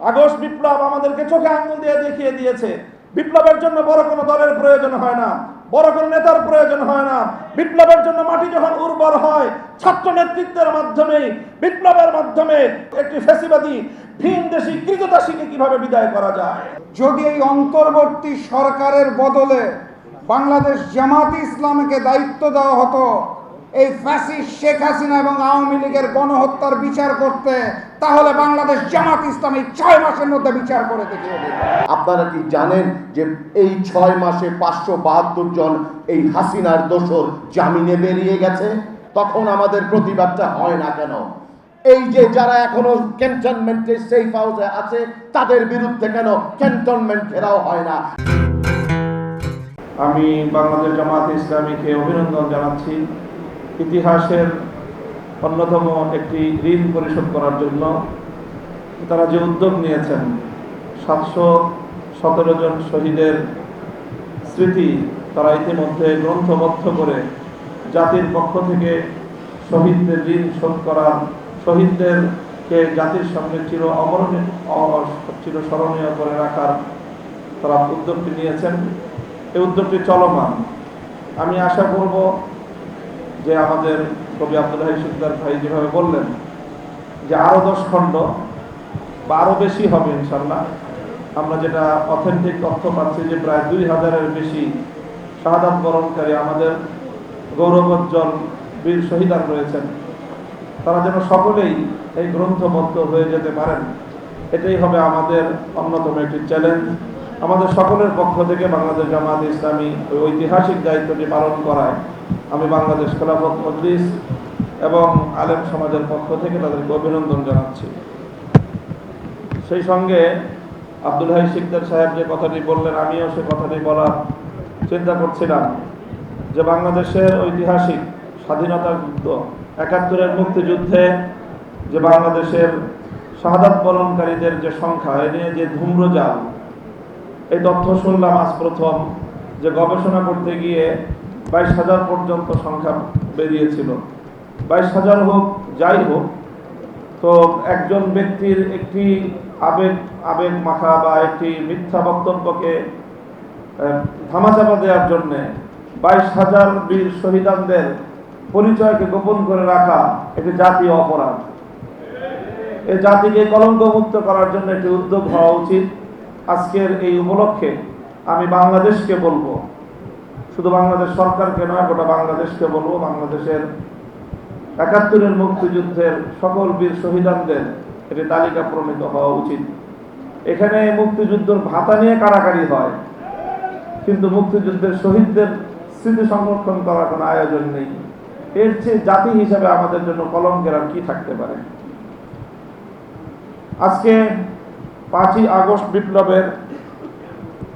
August বিপ্লব আমাদেরকে চোখে আঙুল দিয়ে দেখিয়ে দিয়েছে বিপ্লবের জন্য বড় কোনো দলের প্রয়োজন হয় না, বড় কোনো নেতার প্রয়োজন হয় না। বিপ্লবের জন্য মাটি যখন উর্বর হয়, ছাত্র নেতৃত্বের মাধ্যমে, বিপ্লবের মাধ্যমে একটি ফ্যাসিবাদী ভিনদেশী কৃতদাসীকে কিভাবে বিদায় করা যায়। যদি এই অন্তর্বর্তী সরকারের বদলে বাংলাদেশ জামাতে ইসলামীকে দায়িত্ব দেওয়া হতো এই ফ্যাসিস্ট শেখ হাসিনা এবং আওয়ামী লীগের গণহত্যার বিচার করতে, তাহলে বাংলাদেশ জামাত ইসলামী 6 মাসের মধ্যে বিচার করে দেখিয়ে দেবে। আপনারা কি জানেন যে এই 6 মাসে 572 জন এই হাসিনার দোসর জামিনে বেরিয়ে গেছে? তখন আমাদের প্রতিবাদটা হয় না কেন? এই যে যারা এখনো ক্যান্টনমেন্টে সেফ হাউসে আছে তাদের বিরুদ্ধে কেন ক্যান্টনমেন্ট ঘেরাও হয় না? আমি বাংলাদেশ জামাত ইসলামীকে অভিনন্দন জানাচ্ছি ইতিহাসের অন্যতম একটি ঋণ পরিশোধ করার জন্য। তারা যে উদ্যোগ নিয়েছেন 717 জন শহীদের স্মৃতি তারা ইতিমধ্যে গ্রন্থবদ্ধ করে জাতির পক্ষ থেকে শহীদদের ঋণ শোধ করার, শহীদদেরকে জাতির সঙ্গে চিরস্মরণীয় করে রাখার তারা উদ্যোগটি নিয়েছেন। এই উদ্যোগটি চলমান। আমি আশা করব যে আমাদের কবি আব্দুল হাই শিকদার ভাই যেভাবে বললেন যে আরও 10 খণ্ড বা আরও বেশি হবে ইনশাল্লাহ। আমরা যেটা অথেন্টিক তথ্য পাচ্ছি যে প্রায় 2000-এর বেশি শাহাদাত বরণকারী আমাদের গৌরবোজ্জ্বল বীর শহীদান রয়েছেন। তারা যেন সকলেই এই গ্রন্থবদ্ধ হয়ে যেতে পারেন, এটাই হবে আমাদের অন্যতম একটি চ্যালেঞ্জ। আমাদের সকলের পক্ষ থেকে বাংলাদেশ জামাত ইসলামী ওই ঐতিহাসিক দায়িত্বটি পালন করায় আমি বাংলাদেশ খেলাফত মজলিস এবং আলেম সমাজের পক্ষ থেকে তাদেরকে অভিনন্দন জানাচ্ছি। সেই সঙ্গে আব্দুল হাই শিকদার সাহেব যে কথাটি বললেন, আমিও সে কথাটি বলার চিন্তা করছিলাম যে বাংলাদেশের ঐতিহাসিক স্বাধীনতা যুদ্ধ 71-এর মুক্তিযুদ্ধে যে বাংলাদেশের শাহাদাত বরণকারীদের যে সংখ্যা, এ নিয়ে যে ধূম্রজাল, এই তথ্য শুনলাম আজ প্রথম যে গবেষণা করতে গিয়ে 22,000 পর্যন্ত সংখ্যা বেরিয়েছিল। 22,000 হোক যাই হোক, তো একজন ব্যক্তির একটি আবেগ মাখা বা একটি মিথ্যা বক্তব্যকে ধামাচাপা দেওয়ার জন্যে 22,000 বীর শহীদানদের পরিচয়কে গোপন করে রাখা একটি জাতীয় অপরাধ। এই জাতিকে কলঙ্কমুক্ত করার জন্য একটি উদ্যোগ হওয়া উচিত। আজকের এই উপলক্ষে আমি বাংলাদেশকে বলবো, শুধু বাংলাদেশ সরকারকে নয়, গোটা বাংলাদেশকে বলবো, বাংলাদেশের 71-এর মুক্তিযুদ্ধের সকল বীর শহীদানদের একটি তালিকা প্রণীত হওয়া উচিত। এখানে মুক্তিযুদ্ধের ভাতা নিয়ে কাড়াকাড়ি হয়, কিন্তু মুক্তিযুদ্ধের শহীদদের স্মৃতি সংরক্ষণ করার কোনো আয়োজন নেই। এর চেয়ে জাতি হিসাবে আমাদের জন্য কলঙ্কের আর কি থাকতে পারে? আজকে 5ই আগস্ট বিপ্লবের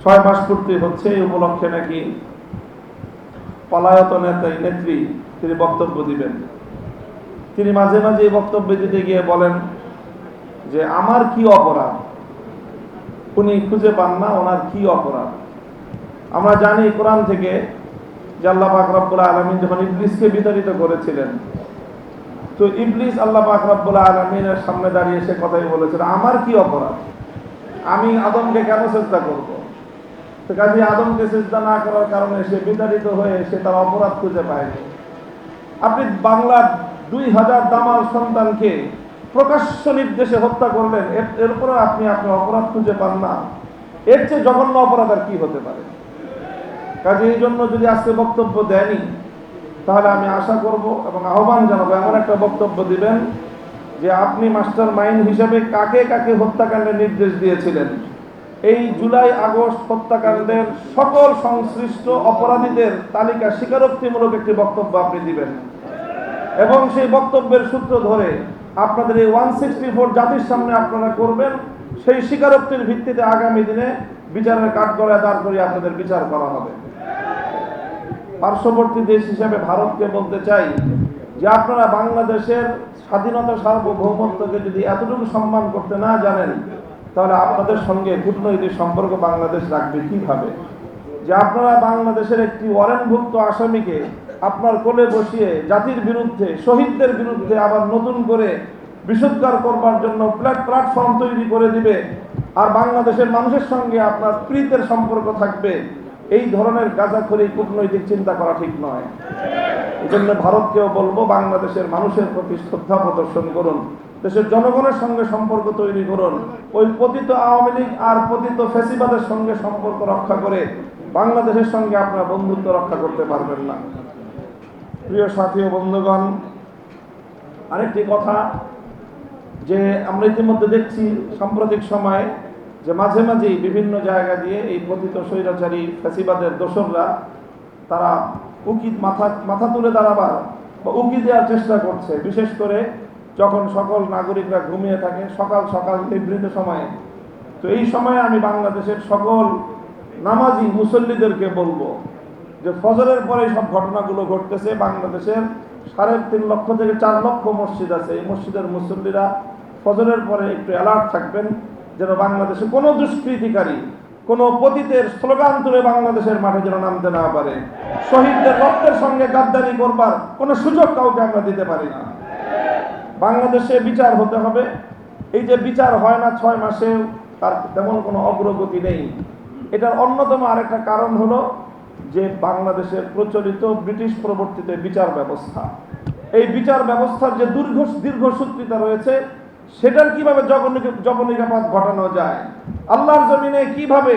6 মাস পূর্তি হচ্ছে। এই উপলক্ষে নাকি পলায়ত নেত্রী তিনি বক্তব্য দিবেন। তিনি মাঝে মাঝে এই বক্তব্য দিতে গিয়ে বলেন যে আমার কি অপরাধ, উনি খুঁজে পান না ওনার কি অপরাধ। আমরা জানি কোরআন থেকে যে আল্লাহ পাক রব্বুল আলামিন যখন ইবলিসকে বিতাড়িত করেছিলেন, তো ইবলিস আল্লাহ পাক রব্বুল আলামিনের সামনে দাঁড়িয়ে সে কথাই বলেছিল, আমার কি অপরাধ, আমি আদমকে কেন চেষ্টা করব? তো কাজে আদমকে চেষ্টা না করার কারণে সে বিতাড়িত হয়ে সে তার অপরাধ খুঁজে পায়নি। আপনি বাংলার 2000 দামাল সন্তানকে প্রকাশ্য নির্দেশে হত্যা করলেন, এরপরে আপনি আপনার অপরাধ খুঁজে পান না। এর চেয়ে জঘন্য অপরাধ আর কি হতে পারে? কাজে এই জন্য যদি আজকে বক্তব্য দেয়নি, তাহলে আমি আশা করব এবং আহ্বান জানাবো এমন একটা বক্তব্য দিবেন যে আপনি মাস্টার মাইন্ড হিসাবে কাকে কাকে হত্যাকাণ্ডের নির্দেশ দিয়েছিলেন, এই জুলাই আগস্ট হত্যাকাণ্ডের সকল সংশ্লিষ্ট অপরাধীদের তালিকা স্বীকারোক্তিমূলক একটি বক্তব্য আপনি দিবেন এবং সেই বক্তব্যের সূত্র ধরে আপনাদের এই 164 জাতির সামনে আপনারা করবেন। সেই স্বীকারোক্তির ভিত্তিতে আগামী দিনে বিচারের কাঠগড়ায় দাঁড় করিয়ে আপনাদের বিচার করা হবে। পার্শ্ববর্তী দেশ হিসেবে ভারতকে বলতে চাই যে আপনারা বাংলাদেশের স্বাধীনতা সার্বভৌমত্বকে যদি এতটুকু সম্মান করতে না জানেন, তাহলে আপনাদের সঙ্গে কূটনৈতিক সম্পর্ক বাংলাদেশ রাখবে কিভাবে? যে আপনারা বাংলাদেশের একটি ওয়ারেন্টভুক্ত আসামিকে আপনার কোলে বসিয়ে জাতির বিরুদ্ধে, শহীদদের বিরুদ্ধে আবার নতুন করে বিশুদ্ধার করবার জন্য প্ল্যাটফর্ম তৈরি করে দিবে, আর বাংলাদেশের মানুষের সঙ্গে আপনার প্রীতের সম্পর্ক থাকবে, এই ধরনের গাঁজাখড়ি কূটনৈতিক চিন্তা করা ঠিক নয়। এই জন্য ভারতকেও বলবো, বাংলাদেশের মানুষের প্রতি শ্রদ্ধা প্রদর্শন করুন, দেশের জনগণের সঙ্গে সম্পর্ক তৈরি করুন। ওই পতিত আওয়ামী লীগ আর পতিত ফ্যাসিবাদের সঙ্গে সম্পর্ক রক্ষা করে বাংলাদেশের সঙ্গে আপনার বন্ধুত্ব রক্ষা করতে পারবেন না। প্রিয় সাথী ও বন্ধুগণ, আরেকটি কথা, যে আমরা ইতিমধ্যে দেখছি সাম্প্রতিক সময়ে যে মাঝে মাঝেই বিভিন্ন জায়গা দিয়ে এই পতিত স্বৈরাচারী ফ্যাসিবাদের দোসররা তারা মাথা তুলে দাঁড়াবার বা উকি দেওয়ার চেষ্টা করছে, বিশেষ করে যখন সকল নাগরিকরা ঘুমিয়ে থাকে সকাল সকাল নিভৃত সময়ে। তো এই সময়ে আমি বাংলাদেশের সকল নামাজি মুসল্লিদেরকে বলবো যে ফজরের পরে সব ঘটনাগুলো ঘটতেছে। বাংলাদেশের 3.5 লক্ষ থেকে 4 লক্ষ মসজিদ আছে, এই মসজিদের মুসল্লিরা ফজরের পরে একটু অ্যালার্ট থাকবেন, যেন বাংলাদেশে কোনো দুষ্কৃতিকারী, কোনো পতিতের স্লোগান তুলে বাংলাদেশের মাঠে যেন নামতে না পারে। শহীদদের রক্তের সঙ্গে গাদ্দারি করবার কোনো সুযোগ কাউকে আমরা দিতে পারি না। বাংলাদেশে বিচার হতে হবে। এই যে বিচার হয় না 6 মাসে, তার তেমন কোনো অগ্রগতি নেই। এটার অন্যতম আরেকটা কারণ হলো যে বাংলাদেশের প্রচলিত ব্রিটিশ প্রবর্তিত বিচার ব্যবস্থা, এই বিচার ব্যবস্থার যে দীর্ঘসূত্রিতা রয়েছে, সেটার কিভাবে জবনিকাপাত ঘটানো যায়, আল্লাহর জমিনে কিভাবে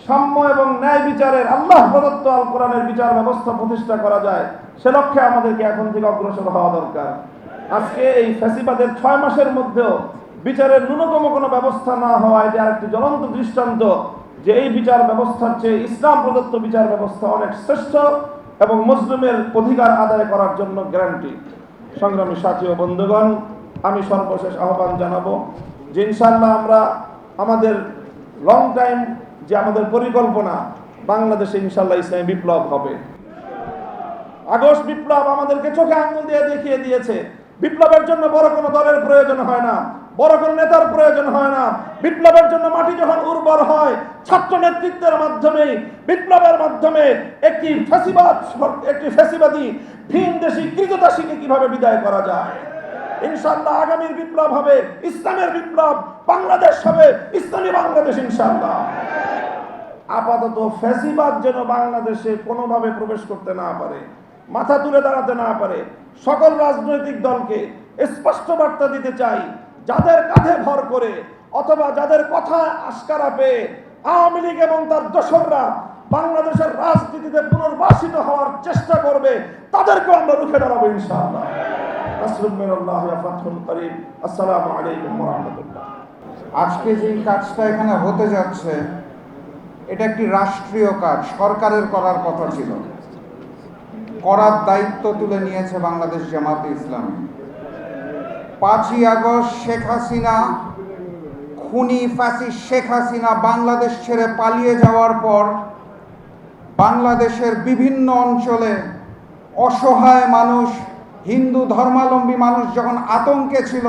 সাম্য এবং ন্যায় বিচারের আল্লাহ প্রদত্ত আল কোরআনের বিচার ব্যবস্থা প্রতিষ্ঠা করা যায়, সে লক্ষ্যে আমাদেরকে এখন থেকে অগ্রসর হওয়া দরকার। আজকে এই ফ্যাসিবাদের 6 মাসের মধ্যেও বিচারের ন্যূনতম কোনো ব্যবস্থা না হওয়া, এটি আরেকটি জ্বলন্ত দৃষ্টান্ত যে এই বিচার ব্যবস্থার চেয়ে ইসলাম প্রদত্ত বিচার ব্যবস্থা অনেক শ্রেষ্ঠ এবং মুসলিমের অধিকার আদায় করার জন্য গ্যারান্টি। সংগ্রামী সাথী ও বন্ধুগণ, আমি সর্বশেষ আহ্বান জানাবো যে ইনশাআল্লাহ আমরা আমাদের লং টাইম যে আমাদের পরিকল্পনা, বাংলাদেশে ইনশাআল্লাহ ইসলামী বিপ্লব হবে। আগস্ট বিপ্লব আমাদেরকে চোখে আঙুল দিয়ে দেখিয়ে দিয়েছে, বিপ্লবের জন্য বড় কোনো দলের প্রয়োজন হয় না, বড় কোনো নেতার প্রয়োজন হয় না। বিপ্লবের জন্য মাটি যখন উর্বর হয়, ছাত্র নেতৃত্বের মাধ্যমে, বিপ্লবের মাধ্যমে একটি ফ্যাসিবাদী ভিনদেশী কৃতদাসীকে কিভাবে বিদায় করা যায়। ইনশাআল্লাহ আগামীর বিপ্লব হবে ইসলামের বিপ্লব, বাংলাদেশ হবে ইসলামী বাংলাদেশ ইনশাআল্লাহ। আপাতত ফ্যাসিবাদ যেন বাংলাদেশে কোনোভাবে প্রবেশ করতে না পারে, মাথা তুলে দাঁড়াতে না পারে। সকল রাজনৈতিক দলকে স্পষ্ট বার্তা দিতে চাই, যাদের কাঁধে ভর করে অথবা যাদের কথা আস্কারা পেয়ে আওয়ামী লীগ এবং তার দোসররা বাংলাদেশের রাজনীতিতে পুনর্বাসিত হওয়ার চেষ্টা করবে, তাদেরকে আমরা রুখে দাঁড়াবো ইনশাআল্লাহ। আসসালামু আলাইকুম ওয়া রাহমাতুল্লাহ। আজকে যেই কাজটা এখানে হতে যাচ্ছে, এটা একটি রাষ্ট্রীয় কাজ, সরকারের করার কথা ছিল, করার দায়িত্ব তুলে নিয়েছে বাংলাদেশ জামাতে ইসলামী। 5ই আগস্ট শেখ হাসিনা, খুনি ফ্যাসিস্ট শেখ হাসিনা বাংলাদেশ ছেড়ে পালিয়ে যাওয়ার পর বাংলাদেশের বিভিন্ন অঞ্চলে অসহায় মানুষ, হিন্দু ধর্মাবলম্বী মানুষ যখন আতঙ্কে ছিল,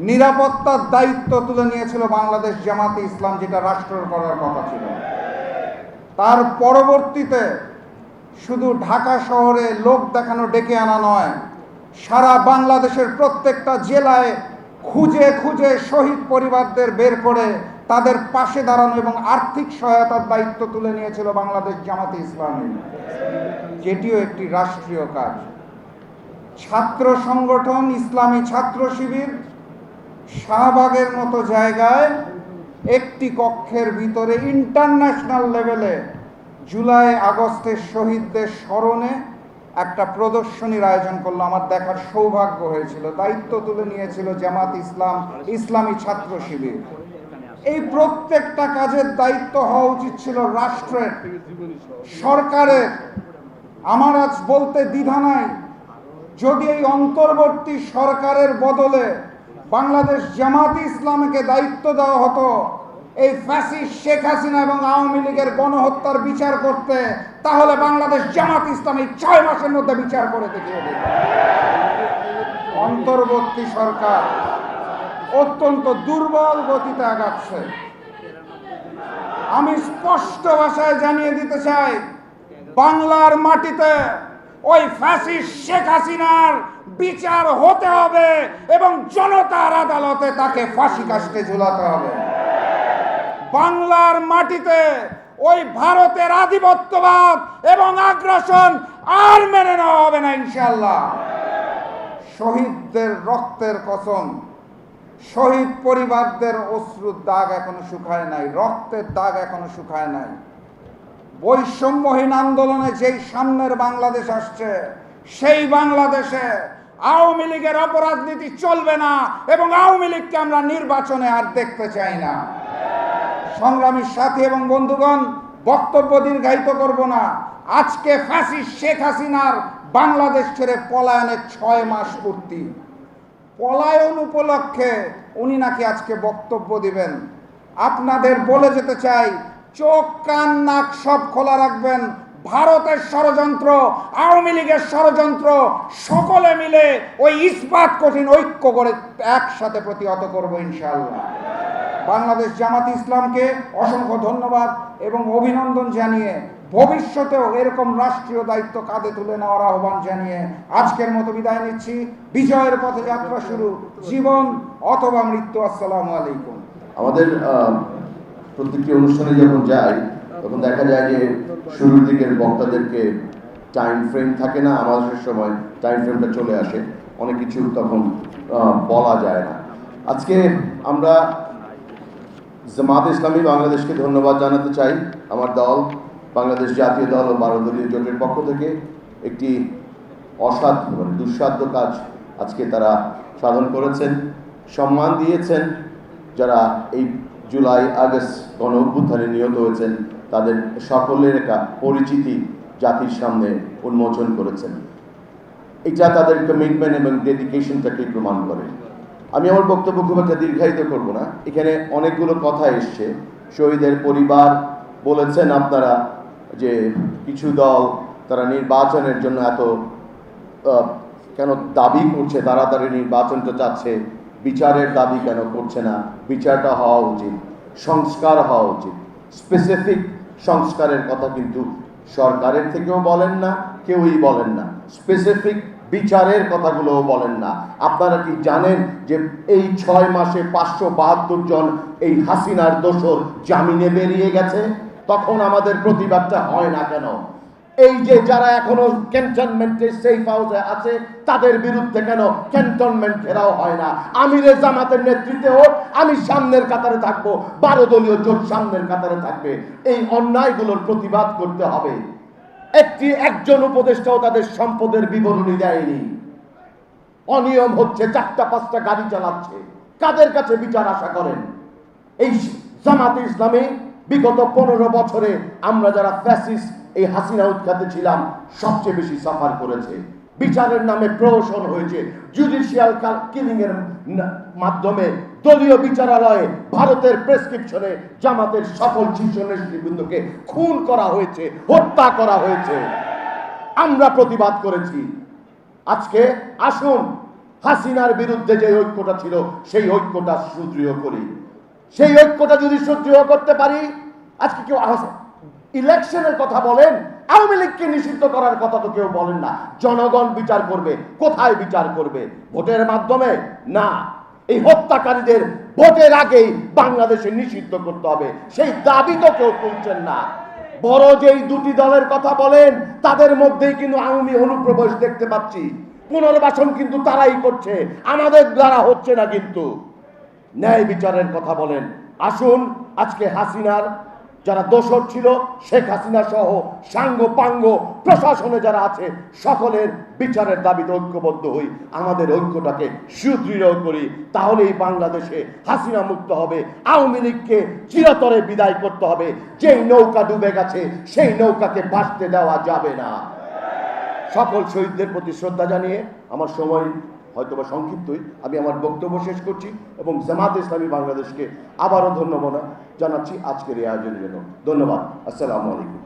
নিরাপত্তার দায়িত্ব তুলে নিয়েছিল বাংলাদেশ জামাতে ইসলাম, যেটা রাষ্ট্রের করার কথা ছিল। তার পরবর্তীতে শুধু ঢাকা শহরে লোক দেখানো ডেকে আনা নয়, সারা বাংলাদেশের প্রত্যেকটা জেলায় খুঁজে খুঁজে শহীদ পরিবারদের বের করে তাদের পাশে দাঁড়ানো এবং আর্থিক সহায়তার দায়িত্ব তুলে নিয়েছিল বাংলাদেশ জামাতে ইসলামী, যেটিও একটি রাষ্ট্রীয় কাজ। ছাত্র সংগঠন ইসলামী ছাত্র শিবির শাহবাগের মতো জায়গায় একটি কক্ষের ভিতরে ইন্টারন্যাশনাল লেভেলে জুলাই আগস্টের শহীদদের স্মরণে একটা প্রদর্শনীর আয়োজন করলো। আমার দেখার সৌভাগ্য হয়েছিল। দায়িত্ব তুলে নিয়েছিল জামাত ইসলাম, ইসলামী ছাত্র শিবির। এই প্রত্যেকটা কাজের দায়িত্ব হওয়া উচিত ছিল রাষ্ট্রের, সরকারের। আমার আজ বলতে দ্বিধা নাই, যদি এই অন্তর্বর্তী সরকারের বদলে বাংলাদেশ জামাত ইসলামকে দায়িত্ব দেওয়া হতো এই ফ্যাসিস্ট শেখ হাসিনা এবং আওয়ামী লীগের গণহত্যার বিচার করতে, তাহলে বাংলাদেশ জামাত ইসলামী 6 মাসের মধ্যে বিচার করে দেখিয়ে দেবে। অন্তর্বর্তী সরকার অত্যন্ত দুর্বল গতিতে আগাচ্ছে। আমি স্পষ্ট ভাষায় জানিয়ে দিতে চাই, বাংলার মাটিতে ওই ফ্যাসিস্ট শেখ হাসিনার বিচার হতে হবে এবং জনতার আদালতে তাকে ফাঁসি কাস্টে ঝুলাতে হবে। বাংলার মাটিতে ওই ভারতের আধিপত্যবাদ এবং আগ্রাসন আর মেনে নেওয়া হবে না ইনশাআল্লাহ। শহীদদের রক্তের কসম, শহীদ পরিবারদের অশ্রুর দাগ এখনো শুকায় নাই, রক্তের দাগ এখনো শুকায় নাই। বৈষম্যহীন আন্দোলনে যেই সামনের বাংলাদেশ আসছে, সেই বাংলাদেশে আওয়ামী লীগের অপরাজনীতি চলবে না এবং আওয়ামী লীগকে আমরা নির্বাচনে আর দেখতে চাই না। সংগ্রামী সাথী এবং বন্ধুগণ, বক্তব্য দীর্ঘায়িত করব না। আজকে ফ্যাসিস্ট শেখ হাসিনার বাংলাদেশ ছেড়ে পলায়নের 6 মাস পূর্তি। পলায়ন উপলক্ষে উনি নাকি আজকে বক্তব্য দিবেন। আপনাদের বলে যেতে চাই, চোখ কান নাক সব খোলা রাখবেন। ভারতের ষড়যন্ত্র, আওয়ামী লীগের ষড়যন্ত্র সকলে মিলে ওই ইস্পাত কঠিন ঐক্য করে একসাথে প্রতিহত করবো ইনশাআল্লাহ। বাংলাদেশ জামাত ইসলামকে অসংখ্য ধন্যবাদ এবং অভিনন্দন জানিয়ে ভবিষ্যতেও এরকম রাষ্ট্রীয় দায়িত্ব কাঁধে তুলে নেওয়ার আহ্বান জানিয়ে আজকের মতো বিদায় নিচ্ছি। বিজয়ের পথে যাত্রা শুরু, জীবন অথবা মৃত্যু। আসসালামু আলাইকুম। আমাদের প্রত্যেকটি অনুষ্ঠানে যখন যাই তখন দেখা যায় যে শুরুর দিকের বক্তাদেরকে টাইম ফ্রেম থাকে না, আমাদের সময় টাইম ফ্রেমটা চলে আসে, অনেক কিছু তখন বলা যায় না। আজকে আমরা জামাত ইসলামী বাংলাদেশকে ধন্যবাদ জানাতে চাই। আমার দল বাংলাদেশ জাতীয় দল ও 12 দলীয় জোটের পক্ষ থেকে একটি অসাধ্য দুঃসাধ্য কাজ আজকে তারা সাধন করেছেন, সম্মান দিয়েছেন। যারা এই জুলাই আগস্ট গণ অভ্যুত্থানে নিহত হয়েছেন তাদের সকলের একটা পরিচিতি জাতির সামনে উন্মোচন করেছেন। এটা তাদের কমিটমেন্ট এবং ডেডিকেশনটাকে প্রমাণ করে। আমি আমার বক্তব্য খুব একটা দীর্ঘায়িত করব না। এখানে অনেকগুলো কথা এসছে। শহীদের পরিবার বলেছেন আপনারা যে কিছু দল তারা নির্বাচনের জন্য এত কেন দাবি করছে, তাড়াতাড়ি নির্বাচনটা চাচ্ছে, বিচারের দাবি কেন করছে না? বিচারটা হওয়া উচিত, সংস্কার হওয়া উচিত। স্পেসিফিক সংস্কারের কথা কিন্তু সরকারের থেকেও বলেন না, কেউই বলেন না। স্পেসিফিক বিচারের কথাগুলোও বলেন না। আপনারা কি জানেন যে এই 6 মাসে 572 জন এই হাসিনার দোসর জামিনে বেরিয়ে গেছে? তখন আমাদের প্রতিবাদটা হয় না কেন? এই যে যারা এখনো ক্যান্টনমেন্টে সেফ হাউসে আছে তাদের বিরুদ্ধে কেন ক্যান্টনমেন্ট ঘেরাও হয় না? আমিরে জামাতের নেতৃত্বে হোক, আমি সামনের কাতারে থাকবো, 12 দলীয় জোট সামনের কাতারে থাকবে। এই অন্যায়গুলোর প্রতিবাদ করতে হবে। একজন উপদেষ্টাও তাদের সম্পদের বিবরণী দেয়নি। অনিয়ম হচ্ছে, 4টা-5টা গাড়ি চালাচ্ছে। কাদের কাছে বিচার আশা করেন? এই জামাতে ইসলামী বিগত 15 বছরে আমরা যারা ফ্যাসিস্ট এই হাসিনা উৎখাতে ছিলাম সবচেয়ে বেশি সাফার করেছে। বিচারের নামে প্রহসন হয়েছে, জুডিশিয়াল কিলিং এর মাধ্যমে দলীয় বিচারালয়ে ভারতের প্রেসক্রিপশনে জামাতের সকল শীর্ষ নেতৃবৃন্দকে খুন করা হয়েছে, হত্যা করা হয়েছে। আমরা প্রতিবাদ করেছি। আজকে আসুন হাসিনার বিরুদ্ধে যে ঐক্যটা ছিল সেই ঐক্যটা সুদৃঢ় করি। সেই ঐক্যটা যদি সুদৃঢ় করতে পারি, আজকে কেউ ইলেকশনের কথা বলেন, আওয়ামী লীগকে নিষিদ্ধ করার কথা তো কেউ বলেন না। জনগণ বিচার করবে। কোথায় বিচার করবে? ভোটের মাধ্যমে না। এই হত্যাকারীদের ভোটের আগেই বাংলাদেশে নিষিদ্ধ করতে হবে, সেই দাবি তো কেউ তুলছেন না। বড় যেই 2টি দলের কথা বলেন তাদের মধ্যেই কিন্তু আওয়ামী অনুপ্রবেশ দেখতে পাচ্ছি। পুনর্বাসন কিন্তু তারাই করছে, আমাদের দ্বারা হচ্ছে না। কিন্তু ন্যায় বিচারের কথা বলেন। আসুন আজকে হাসিনার যারা দোষর ছিল, শেখ হাসিনা সহ সাঙ্গ পাঙ্গ প্রশাসনে যারা আছে সকলের বিচারের দাবিতে ঐক্যবদ্ধ হই। আমাদের ঐক্যটাকে সুদৃঢ় করি, তাহলেই বাংলাদেশে হাসিনা মুক্ত হবে। আওয়ামী লীগকে চিরতরে বিদায় করতে হবে। যেই নৌকা ডুবে গেছে সেই নৌকাকে ভাসতে দেওয়া যাবে না। সকল শহীদদের প্রতি শ্রদ্ধা জানিয়ে আমার সময় হয়তোবা সংক্ষিপ্তই আমি আমার বক্তব্য শেষ করছি এবং জামাত ইসলামী বাংলাদেশকে আবারও ধন্যবাদ জানাচ্ছি আজকের এই আয়োজনের জন্য। ধন্যবাদ। আসসালামু আলাইকুম।